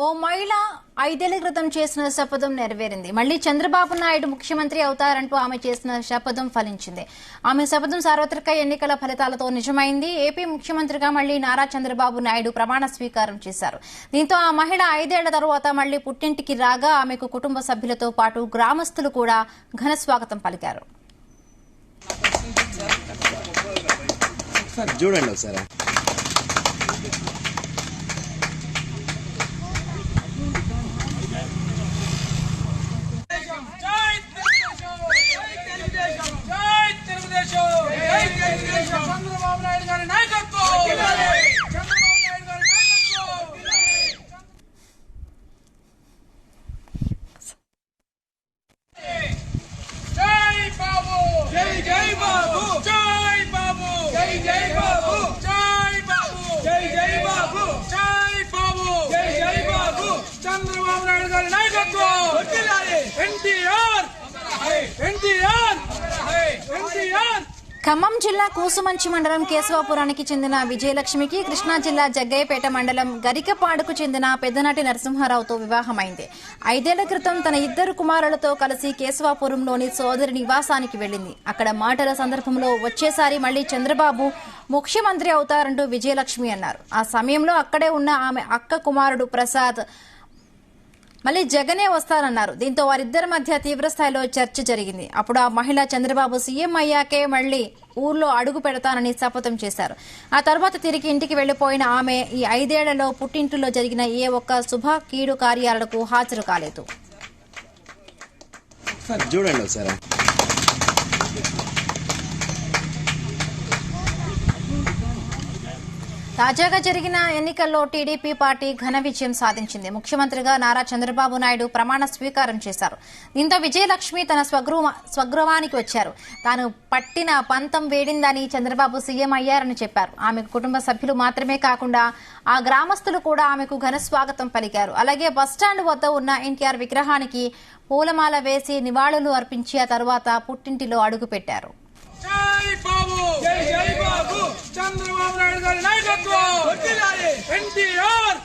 ఓ మహిళ 5 ఏళ్ల క్రితం చేసిన శపథం నెరవేరింది. మళ్లీ చంద్రబాబు నాయుడు ముఖ్యమంత్రి అవుతారంటూ ఆమె చేసిన శపథం ఫలించింది. ఆమె శపథం సార్వత్రిక ఎన్నికల ఫలితాలతో నిజమైంది. ఏపీ ముఖ్యమంత్రిగా మళ్లీ నారా చంద్రబాబు నాయుడు ప్రమాణ స్వీకారం చేశారు. దీంతో ఆ మహిళ 5 ఏళ్ల తర్వాత మళ్లీ పుట్టింటికి రాగా ఆమెకు కుటుంబ సభ్యులతో పాటు గ్రామస్తులు కూడా ఘన స్వాగతం పలికారు. చూడండి ఒకసారి. చంద్రబాబు నాయుడు గారి నాయకత్వం, జై బాబు, జై జై బాబు, జై బాబు, జై జై బాబు, జై బాబు, జై జై బాబు, జై బాబు, జై జై బాబు. చంద్రబాబు నాయుడు గారి నాయకత్వం, ఎన్టీఆర్ ఎన్టీఆర్ ఎన్టీఆర్. ఖమ్మం జిల్లా కూసుమంచి మండలం కేశవాపురానికి చెందిన విజయలక్ష్మికి కృష్ణా జిల్లా జగ్గయ్యపేట మండలం గరికపాడుకు చెందిన పెద్దనాటి నరసింహారావుతో వివాహమైంది. 5 ఏళ్ల క్రితం తన 2 కుమారులతో కలిసి కేశవాపురంలోని సోదరి నివాసానికి వెళ్లింది. అక్కడ మాటల సందర్భంలో వచ్చేసారి మళ్లీ చంద్రబాబు ముఖ్యమంత్రి అవుతారంటూ విజయలక్ష్మి అన్నారు. ఆ సమయంలో అక్కడే ఉన్న ఆమె అక్క కుమారుడు ప్రసాద్ మళ్లీ జగనే వస్తారన్నారు. దీంతో వారిద్దరి మధ్య తీవ్రస్థాయిలో చర్చ జరిగింది. అప్పుడు ఆ మహిళ చంద్రబాబు సీఎం అయ్యాకే మళ్లీ ఊర్లో అడుగు పెడతానని శపథం చేశారు. ఆ తర్వాత తిరిగి ఇంటికి వెళ్లిపోయిన ఆమె ఈ 5 ఏళ్లలో పుట్టింటిలో జరిగిన ఏ ఒక్క శుభ కీడు కార్యాలకు హాజరు కాలేదు. చూడండి ఒకసారి. తాజాగా జరిగిన ఎన్నికల్లో టీడీపీ పార్టీ ఘన విజయం సాధించింది. ముఖ్యమంత్రిగా నారా చంద్రబాబు నాయుడు ప్రమాణ స్వీకారం చేశారు. దీంతో విజయలక్ష్మి తన స్వగృహానికి వచ్చారు. తాను పట్టిన పంతం వేడిందని చంద్రబాబు సీఎం అయ్యారని చెప్పారు. ఆమెకు కుటుంబ సభ్యులు మాత్రమే కాకుండా ఆ గ్రామస్తులు కూడా ఆమెకు ఘన స్వాగతం పలికారు. అలాగే బస్టాండ్ వద్ద ఉన్న ఎన్టీఆర్ విగ్రహానికి పూలమాల వేసి నివాళులు అర్పించి ఆ తర్వాత పుట్టింటిలో అడుగుపెట్టారు. జై బాబు, జై జై బాబు. చంద్రబాబు నాయుడు గారి నాయకత్వం, ఎన్టీఆర్